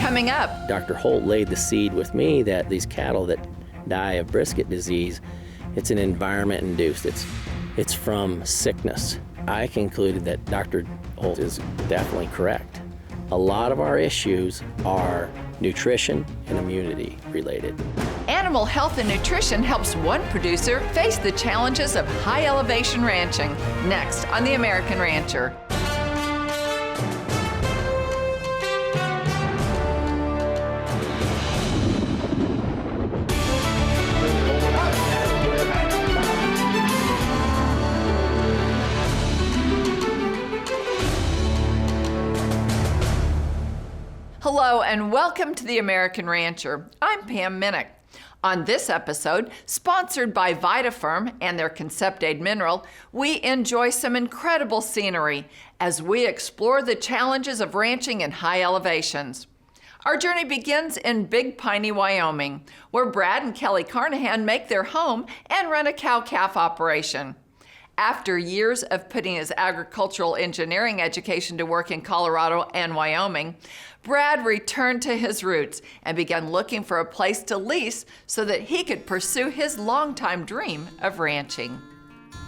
coming up. Dr. Holt laid the seed with me that these cattle that die of brisket disease, it's an environment induced. It's from sickness. I concluded that Dr. Holt is definitely correct. A lot of our issues are nutrition and immunity related. Animal health and nutrition helps one producer face the challenges of high elevation ranching. Next on The American Rancher. Hello and welcome to The American Rancher. I'm Pam Minnick. On this episode, sponsored by VitaFerm and their Concept Aid mineral, we enjoy some incredible scenery as we explore the challenges of ranching in high elevations. Our journey begins in Big Piney, Wyoming, where Brad and Kelly Carnahan make their home and run a cow-calf operation. After years of putting his agricultural engineering education to work in Colorado and Wyoming, Brad returned to his roots and began looking for a place to lease so that he could pursue his longtime dream of ranching.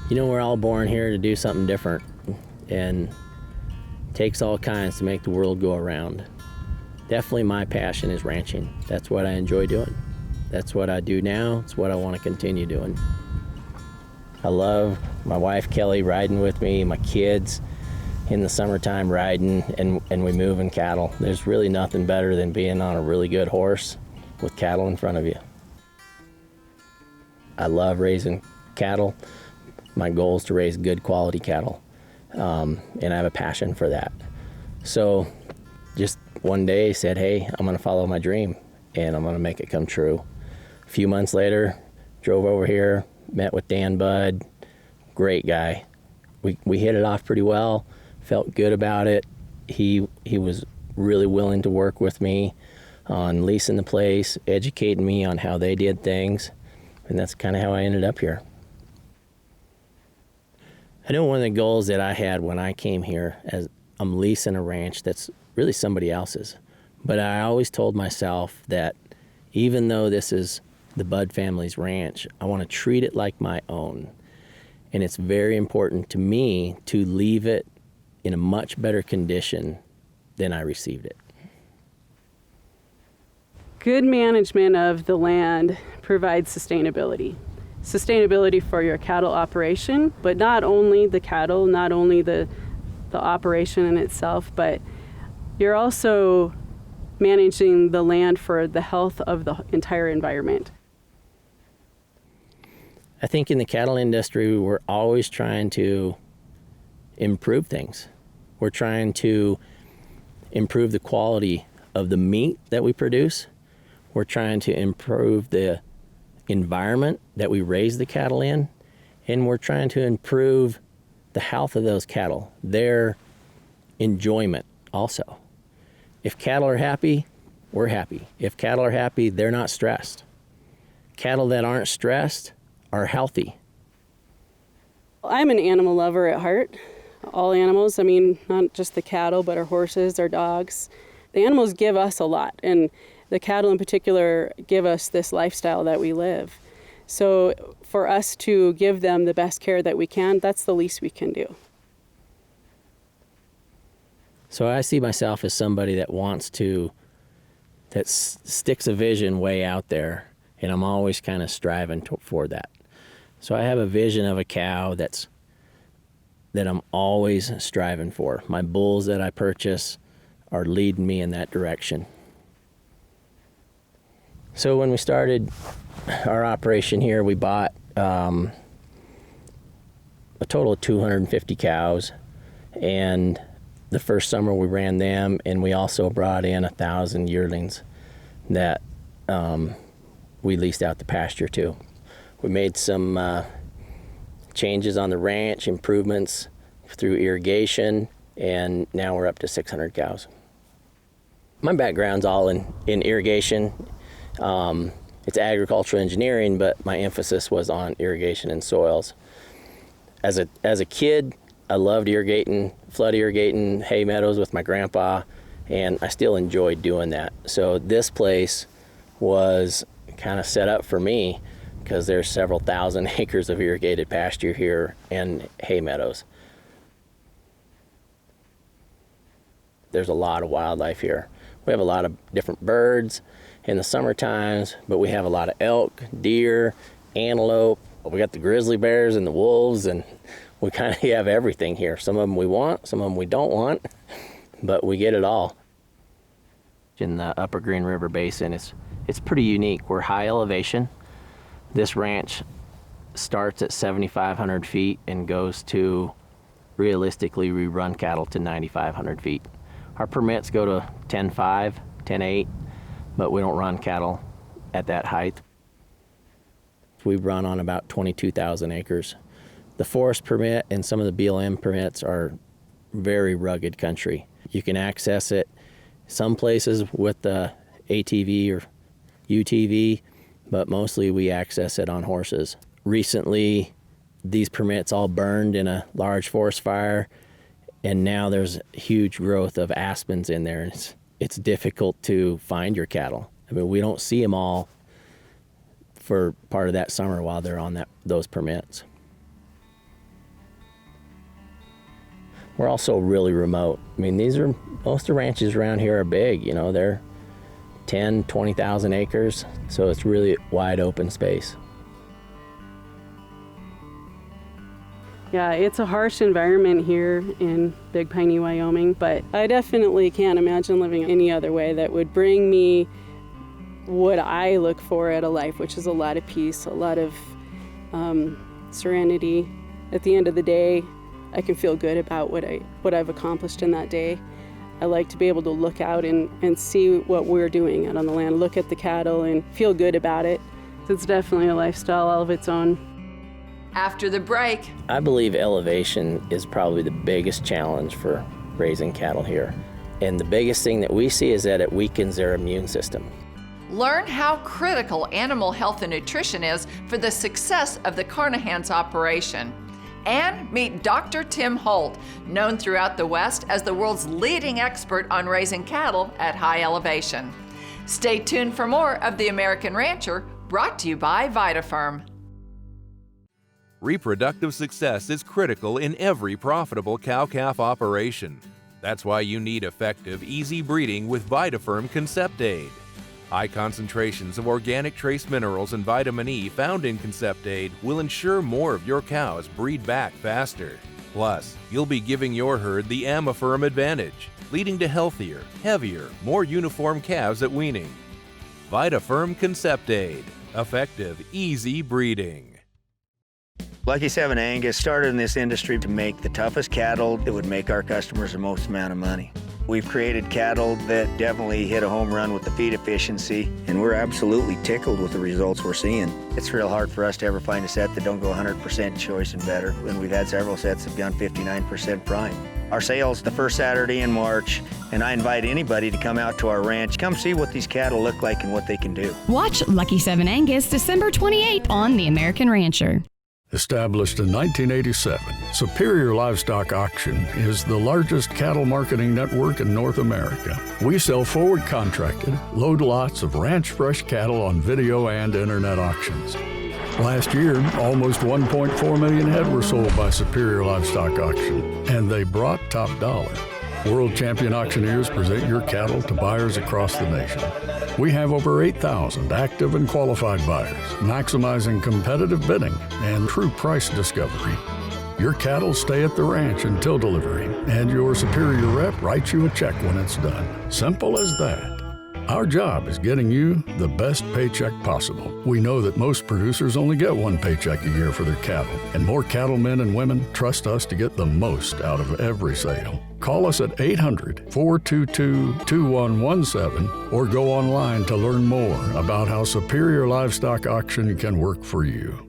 You know, we're all born here to do something different, and it takes all kinds to make the world go around. Definitely my passion is ranching. That's what I enjoy doing. That's what I do now. It's what I want to continue doing. I love my wife Kelly riding with me, my kids in the summertime riding, and we moving cattle. There's really nothing better than being on a really good horse with cattle in front of you. I love raising cattle. My goal is to raise good quality cattle, and I have a passion for that. So just one day said, hey, I'm gonna follow my dream and I'm gonna make it come true. A few months later, drove over here, met with Dan Budd, great guy. We hit it off pretty well, felt good about it. He was really willing to work with me on leasing the place, educating me on how they did things, and that's kind of how I ended up here. I know one of the goals that I had when I came here, as I'm leasing a ranch that's really somebody else's, but I always told myself that even though this is the Budd family's ranch, I want to treat it like my own. And it's very important to me to leave it in a much better condition than I received it. Good management of the land provides sustainability. Sustainability for your cattle operation, but not only the cattle, not only the operation in itself, but you're also managing the land for the health of the entire environment. I think in the cattle industry, we're always trying to improve things. We're trying to improve the quality of the meat that we produce. We're trying to improve the environment that we raise the cattle in, and we're trying to improve the health of those cattle, their enjoyment also. If cattle are happy, we're happy. If cattle are happy, they're not stressed. Cattle that aren't stressed are healthy. I'm an animal lover at heart. All animals, I mean, not just the cattle, but our horses, our dogs. The animals give us a lot, and the cattle in particular give us this lifestyle that we live. So for us to give them the best care that we can, that's the least we can do. So I see myself as somebody that sticks a vision way out there, and I'm always kind of striving for that. So I have a vision of a cow that I'm always striving for. My bulls that I purchase are leading me in that direction. So when we started our operation here, we bought a total of 250 cows, and the first summer we ran them, and we also brought in 1,000 yearlings that we leased out the pasture to. We made some changes on the ranch, improvements through irrigation, and now we're up to 600 cows. My background's all in irrigation. It's agricultural engineering, but my emphasis was on irrigation and soils. As a kid, I loved irrigating, flood irrigating hay meadows with my grandpa, and I still enjoy doing that. So this place was kind of set up for me because there's several thousand acres of irrigated pasture here and hay meadows. There's a lot of wildlife here. We have a lot of different birds in the summer times, but we have a lot of elk, deer, antelope. We got the grizzly bears and the wolves, and we kind of have everything here. Some of them we want, some of them we don't want, but we get it all. In the Upper Green River Basin, it's pretty unique. We're high elevation. This ranch starts at 7,500 feet and goes to, realistically, we run cattle to 9,500 feet. Our permits go to 10.5, 10.8, but we don't run cattle at that height. We run on about 22,000 acres. The forest permit and some of the BLM permits are very rugged country. You can access it some places with the ATV or UTV, but mostly we access it on horses. Recently, these permits all burned in a large forest fire, and now there's huge growth of aspens in there. And it's difficult to find your cattle. I mean, we don't see them all for part of that summer while they're on those permits. We're also really remote. I mean, most of the ranches around here are big, you know, they're 10, 20,000 acres, so it's really wide open space. Yeah, it's a harsh environment here in Big Piney, Wyoming, but I definitely can't imagine living any other way that would bring me what I look for at a life, which is a lot of peace, a lot of serenity. At the end of the day, I can feel good about what I've accomplished in that day. I like to be able to look out and see what we're doing out on the land, look at the cattle and feel good about it. It's definitely a lifestyle all of its own. After the break, I believe elevation is probably the biggest challenge for raising cattle here. And the biggest thing that we see is that it weakens their immune system. learn how critical animal health and nutrition is for the success of the Carnahan's operation. And meet Dr. Tim Holt, known throughout the West as the world's leading expert on raising cattle at high elevation. Stay tuned for more of The American Rancher, brought to you by VitaFerm. Reproductive success is critical in every profitable cow-calf operation. That's why you need effective, easy breeding with VitaFerm Concept Aid. High concentrations of organic trace minerals and vitamin E found in Concept Aid will ensure more of your cows breed back faster. Plus, you'll be giving your herd the AmaFerm advantage, leading to healthier, heavier, more uniform calves at weaning. VitaFerm Concept Aid. Effective, easy breeding. Lucky 7 Angus started in this industry to make the toughest cattle that would make our customers the most amount of money. We've created cattle that definitely hit a home run with the feed efficiency, and we're absolutely tickled with the results we're seeing. It's real hard for us to ever find a set that don't go 100% choice and better, and we've had several sets that have gone 59% prime. Our sale's the first Saturday in March, and I invite anybody to come out to our ranch. Come see what these cattle look like and what they can do. Watch Lucky 7 Angus December 28th on The American Rancher. Established in 1987, Superior Livestock Auction is the largest cattle marketing network in North America. We sell forward contracted, load lots of ranch fresh cattle on video and internet auctions. Last year, almost 1.4 million head were sold by Superior Livestock Auction, and they brought top dollar. World champion auctioneers present your cattle to buyers across the nation. We have over 8,000 active and qualified buyers, maximizing competitive bidding and true price discovery. Your cattle stay at the ranch until delivery, and your Superior rep writes you a check when it's done. Simple as that. Our job is getting you the best paycheck possible. We know that most producers only get one paycheck a year for their cattle, and more cattlemen and women trust us to get the most out of every sale. Call us at 800-422-2117 or go online to learn more about how Superior Livestock Auction can work for you.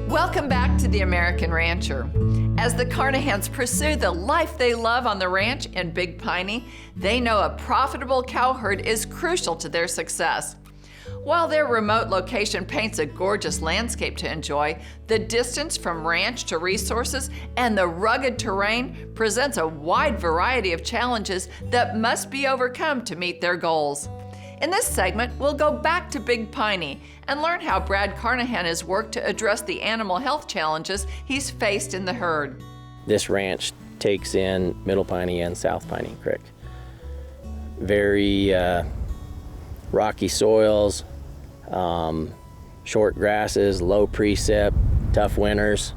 Welcome back to The American Rancher. As the Carnahans pursue the life they love on the ranch in Big Piney, they know a profitable cow herd is crucial to their success. While their remote location paints a gorgeous landscape to enjoy, the distance from ranch to resources and the rugged terrain presents a wide variety of challenges that must be overcome to meet their goals. In this segment, we'll go back to Big Piney and learn how Brad Carnahan has worked to address the animal health challenges he's faced in the herd. This ranch takes in Middle Piney and South Piney Creek. Very rocky soils, short grasses, low precip, tough winters.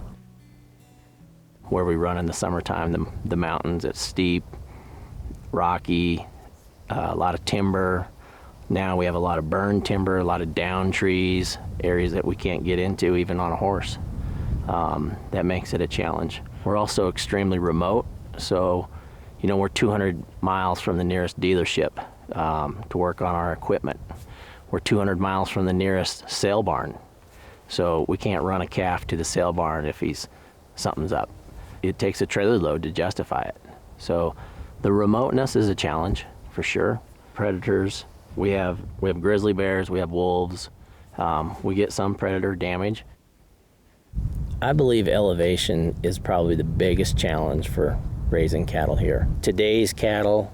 Where we run in the summertime, the mountains, it's steep, rocky, a lot of timber. Now we have a lot of burned timber, a lot of down trees, areas that we can't get into even on a horse. That makes it a challenge. We're also extremely remote, so we're 200 miles from the nearest dealership to work on our equipment. We're 200 miles from the nearest sale barn, so we can't run a calf to the sale barn if something's up. It takes a trailer load to justify it. So the remoteness is a challenge for sure. Predators, we have grizzly bears, we have wolves, we get some predator damage. I believe elevation is probably the biggest challenge for raising cattle here. Today's cattle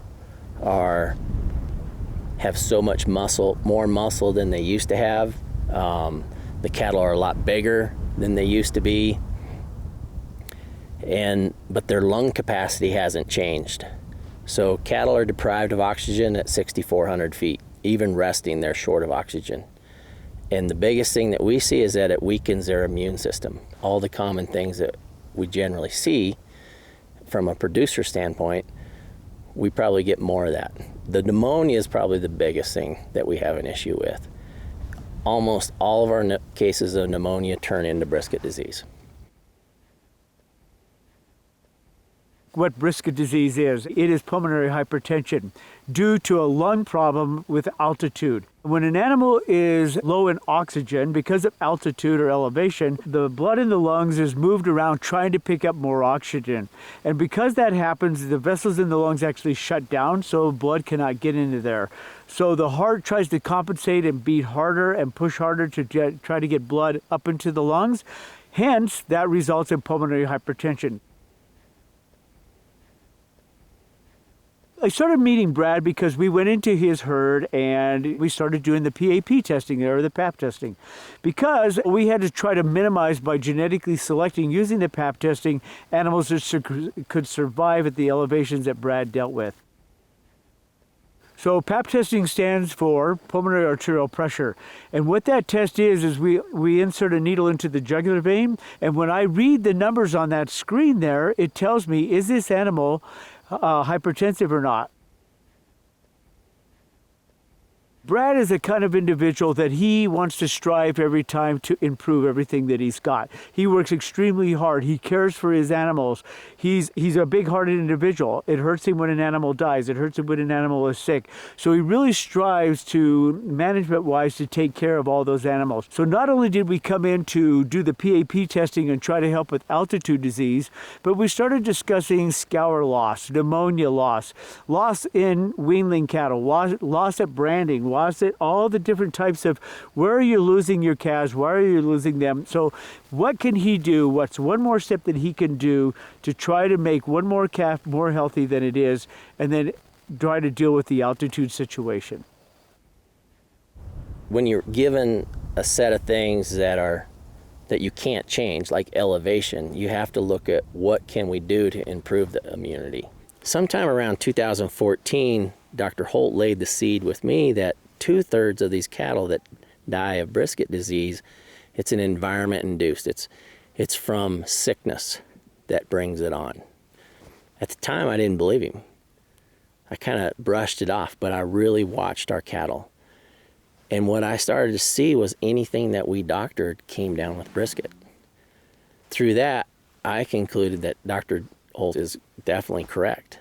have so much muscle, more muscle than they used to have. The cattle are a lot bigger than they used to be, but their lung capacity hasn't changed. So cattle are deprived of oxygen at 6,400 feet. Even resting, they're short of oxygen. And the biggest thing that we see is that it weakens their immune system. All the common things that we generally see from a producer standpoint, we probably get more of that. The pneumonia is probably the biggest thing that we have an issue with. Almost all of our cases of pneumonia turn into brisket disease. What brisket disease is, it is pulmonary hypertension due to a lung problem with altitude. When an animal is low in oxygen because of altitude or elevation, the blood in the lungs is moved around trying to pick up more oxygen. And because that happens, the vessels in the lungs actually shut down, so blood cannot get into there. So the heart tries to compensate and beat harder and push harder to try to get blood up into the lungs. Hence, that results in pulmonary hypertension. I started meeting Brad because we went into his herd and we started doing the PAP testing there, or the PAP testing, because we had to try to minimize by genetically selecting using the PAP testing animals that could survive at the elevations that Brad dealt with. So PAP testing stands for pulmonary arterial pressure. And what that test is we insert a needle into the jugular vein, and when I read the numbers on that screen there, it tells me, is this animal hypertensive or not? Brad is a kind of individual that he wants to strive every time to improve everything that he's got. He works extremely hard. He cares for his animals. He's a big-hearted individual. It hurts him when an animal dies. It hurts him when an animal is sick. So he really strives to, management-wise, to take care of all those animals. So not only did we come in to do the PAP testing and try to help with altitude disease, but we started discussing scour loss, pneumonia loss, loss in weanling cattle, loss at branding, loss at all the different types of where are you losing your calves, why are you losing them. So what can he do? What's one more step that he can do to try to make one more calf more healthy than it is, and then try to deal with the altitude situation? When you're given a set of things that you can't change, like elevation, you have to look at what can we do to improve the immunity. Sometime around 2014, Dr. Holt laid the seed with me that 2/3 of these cattle that die of brisket disease, it's an environment induced. It's from sickness that brings it on. At the time, I didn't believe him. I kind of brushed it off, but I really watched our cattle. And what I started to see was anything that we doctored came down with brisket. Through that, I concluded that Dr. Holt is definitely correct.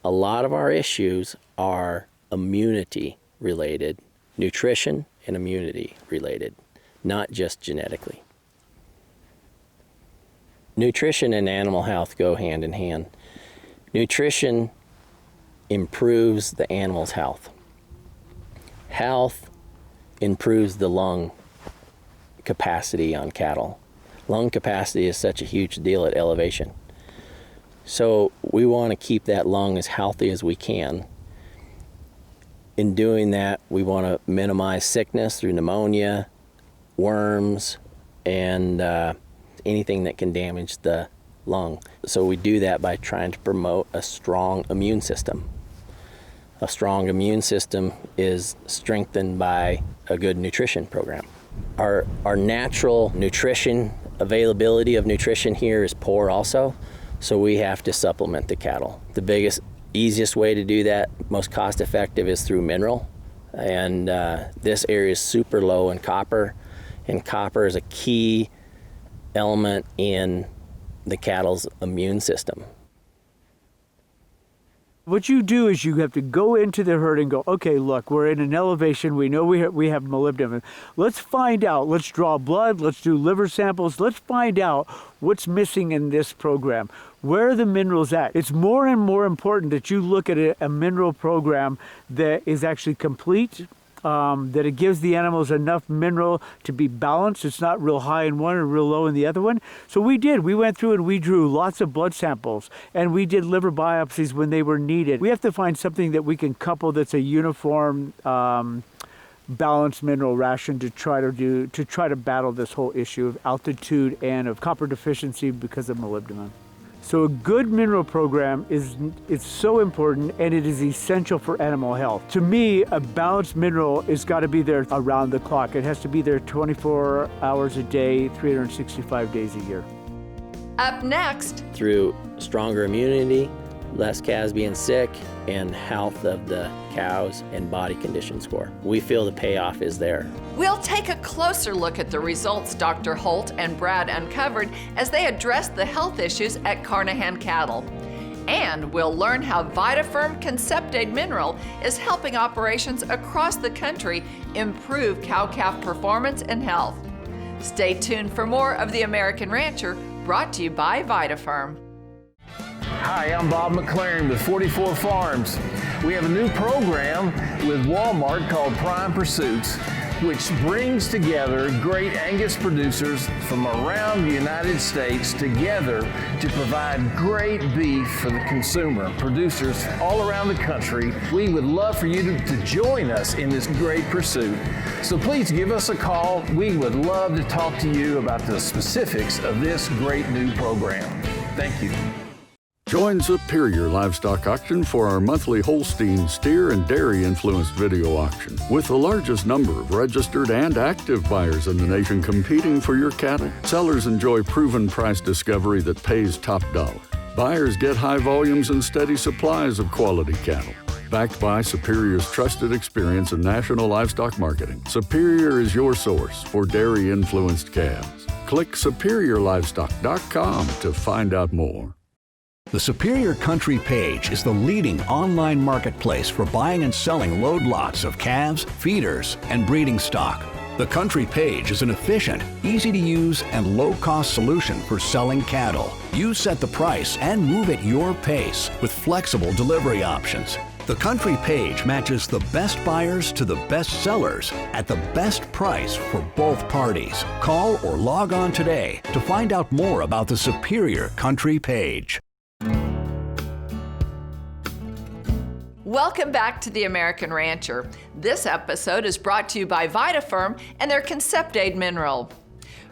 A lot of our issues are immunity related, nutrition and immunity related, not just genetically. Nutrition and animal health go hand in hand. Nutrition improves the animal's health. Health improves the lung capacity on cattle. Lung capacity is such a huge deal at elevation. So we want to keep that lung as healthy as we can. In doing that, we want to minimize sickness through pneumonia, worms, and anything that can damage the lung. So we do that by trying to promote a strong immune system. A strong immune system is strengthened by a good nutrition program. Our natural nutrition, availability of nutrition here is poor also, so we have to supplement the cattle. The biggest, easiest way to do that, most cost effective, is through mineral. And this area is super low in copper, and copper is a key element in the cattle's immune system. What you do is you have to go into the herd and go, okay, look, we're in an elevation. We know we have molybdenum. Let's find out. Let's draw blood. Let's do liver samples. Let's find out what's missing in this program. Where are the minerals at? It's more and more important that you look at a mineral program that is actually complete, that it gives the animals enough mineral to be balanced. It's not real high in one or real low in the other one. So we went through and we drew lots of blood samples, and we did liver biopsies when they were needed. We have to find something that we can couple that's a uniform balanced mineral ration to try to battle this whole issue of altitude and of copper deficiency because of molybdenum. So a good mineral program is so important, and it is essential for animal health. To me, a balanced mineral has got to be there around the clock. It has to be there 24 hours a day, 365 days a year. Up next, Through stronger immunity, less calves being sick, and health of the cows and body condition score, we feel the payoff is there. we'll take a closer look at the results Dr. Holt and Brad uncovered as they addressed the health issues at Carnahan cattle. And we'll learn how VitaFerm Conceptaid Mineral is helping operations across the country improve cow-calf performance and health. Stay tuned for more of The American Rancher, brought to you by VitaFerm. Hi, I'm Bob McLaren with 44 Farms. We have a new program with Walmart called Prime Pursuits, which brings together great Angus producers from around the United States together to provide great beef for the consumer. Producers all around the country, we would love for you to join us in this great pursuit. So please give us a call. We would love to talk to you about the specifics of this great new program. Thank you. Join Superior Livestock Auction for our monthly Holstein, steer, and dairy-influenced video auction. With the largest number of registered and active buyers in the nation competing for your cattle, sellers enjoy proven price discovery that pays top dollar. Buyers get high volumes and steady supplies of quality cattle. Backed by Superior's trusted experience in national livestock marketing, Superior is your source for dairy-influenced calves. Click SuperiorLivestock.com to find out more. The Superior Country page is the leading online marketplace for buying and selling load lots of calves, feeders, and breeding stock. The Country page is an efficient, easy-to-use, and low-cost solution for selling cattle. You set the price and move at your pace with flexible delivery options. The Country page matches the best buyers to the best sellers at the best price for both parties. Call or log on today to find out more about the Superior Country page. Welcome back to The American Rancher. This episode is brought to you by VitaFerm and their Conceptaid Mineral.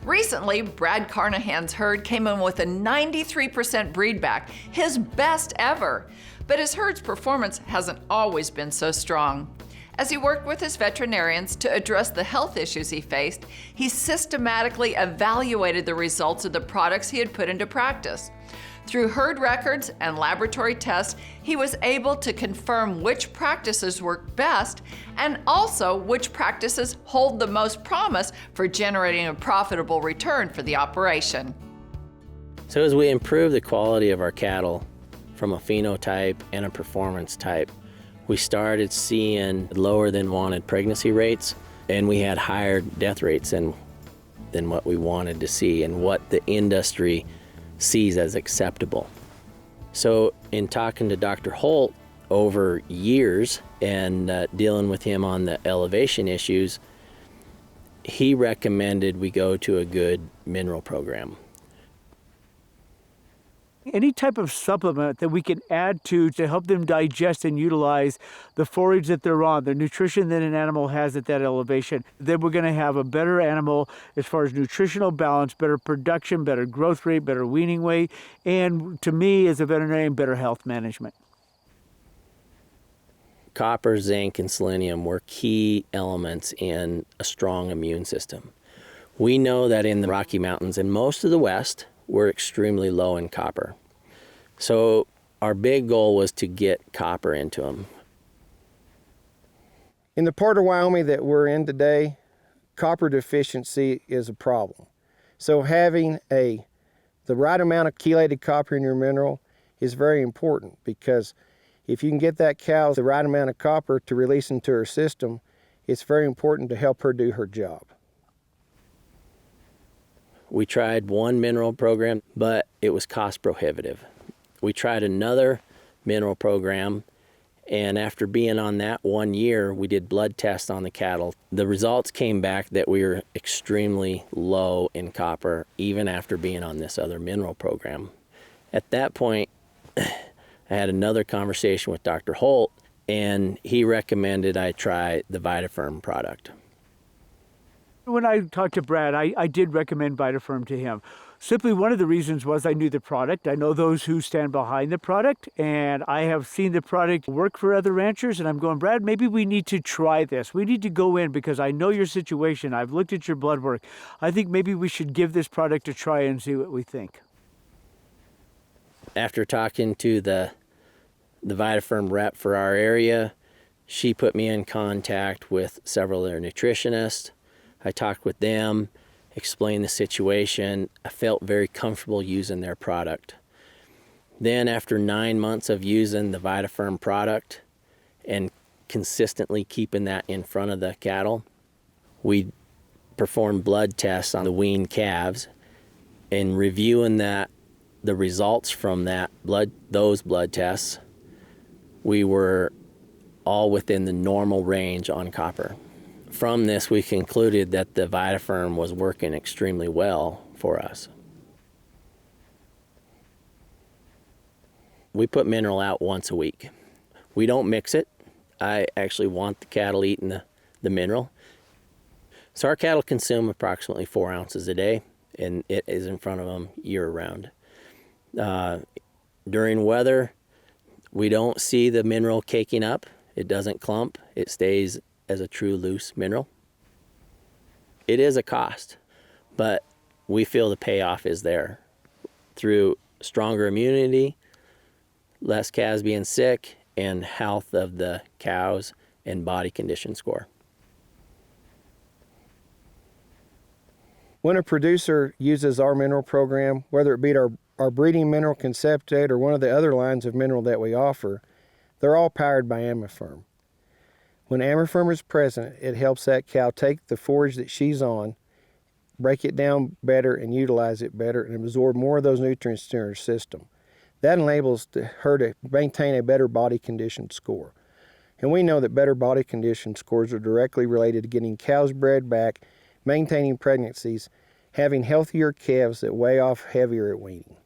Recently, Brad Carnahan's herd came in with a 93% breedback, his best ever. But his herd's performance hasn't always been so strong. As he worked with his veterinarians to address the health issues he faced, he systematically evaluated the results of the products he had put into practice. Through herd records and laboratory tests, he was able to confirm which practices work best and also which practices hold the most promise for generating a profitable return for the operation. So as we improve the quality of our cattle from a phenotype and a performance type, we started seeing lower than wanted pregnancy rates, and we had higher death rates than what we wanted to see and what the industry sees as acceptable. So in talking to Dr. Holt over years and dealing with him on the elevation issues, he recommended we go to a good mineral program. Any type of supplement that we can add to help them digest and utilize the forage that they're on, the nutrition that an animal has at that elevation, then we're going to have a better animal as far as nutritional balance, better production, better growth rate, better weaning weight, and to me as a veterinarian, better health management. Copper, zinc, and selenium were key elements in a strong immune system. We know that in the Rocky Mountains and most of the West, we're extremely low in copper. So our big goal was to get copper into them. In the part of Wyoming that we're in today, copper deficiency is a problem. So having the right amount of chelated copper in your mineral is very important, because if you can get that cow the right amount of copper to release into her system, it's very important to help her do her job. We tried one mineral program, but it was cost prohibitive. We tried another mineral program, and after being on that 1 year, we did blood tests on the cattle. The results came back that we were extremely low in copper, even after being on this other mineral program. At that point, I had another conversation with Dr. Holt, and he recommended I try the VitaFirm product. When I talked to Brad, I did recommend VitaFirm to him. Simply one of the reasons was I knew the product. I know those who stand behind the product, and I have seen the product work for other ranchers, and I'm going, Brad, maybe we need to try this. We need to go in because I know your situation. I've looked at your blood work. I think maybe we should give this product a try and see what we think. After talking to the VitaFirm rep for our area, she put me in contact with several of their nutritionists. I talked with them, explained the situation. I felt very comfortable using their product. Then after 9 months of using the VitaFirm product and consistently keeping that in front of the cattle, we performed blood tests on the weaned calves, and reviewing the results from those blood tests, we were all within the normal range on copper. From this, we concluded that the VitaFirm was working extremely well for us. We put mineral out once a week. We don't mix it. I actually want the cattle eating the mineral. So our cattle consume approximately 4 ounces a day, and it is in front of them year-round. During weather, we don't see the mineral caking up. It doesn't clump. It stays as a true loose mineral. It is a cost, but we feel the payoff is there through stronger immunity, less calves being sick, and health of the cows and body condition score. When a producer uses our mineral program, whether it be our breeding mineral Conceptate or one of the other lines of mineral that we offer, they're all powered by AmmoFirm. When AmmoFirm is present, it helps that cow take the forage that she's on, break it down better and utilize it better and absorb more of those nutrients in her system. That enables her to maintain a better body condition score. And we know that better body condition scores are directly related to getting cows bred back, maintaining pregnancies, having healthier calves that weigh off heavier at weaning.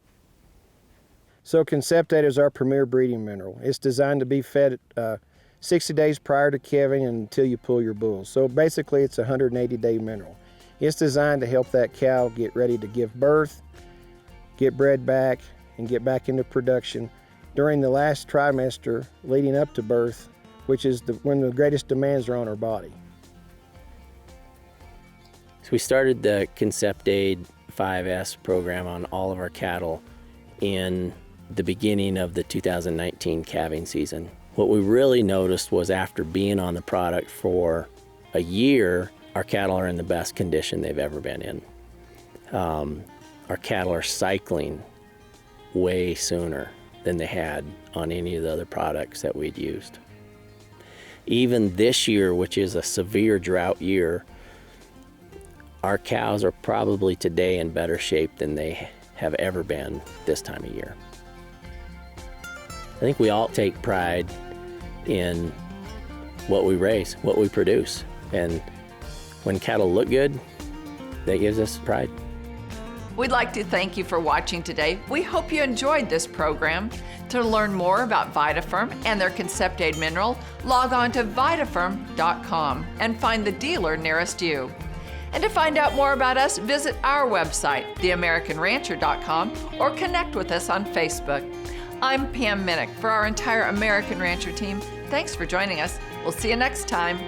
So Conceptate is our premier breeding mineral. It's designed to be fed 60 days prior to calving and until you pull your bulls. So basically it's a 180-day mineral. It's designed to help that cow get ready to give birth, get bred back, and get back into production during the last trimester leading up to birth, which is when the greatest demands are on our body. So we started the Conceptate 5S program on all of our cattle in the beginning of the 2019 calving season. What we really noticed was after being on the product for a year, our cattle are in the best condition they've ever been in. Our cattle are cycling way sooner than they had on any of the other products that we'd used. Even this year, which is a severe drought year, our cows are probably today in better shape than they have ever been this time of year. I think we all take pride in what we raise, what we produce, and when cattle look good, that gives us pride. We'd like to thank you for watching today. We hope you enjoyed this program. To learn more about VitaFerm and their Concept Aid mineral, log on to vitafirm.com and find the dealer nearest you. And to find out more about us, visit our website, theamericanrancher.com, or connect with us on Facebook. I'm Pam Minnick. For our entire American Rancher team, thanks for joining us. We'll see you next time.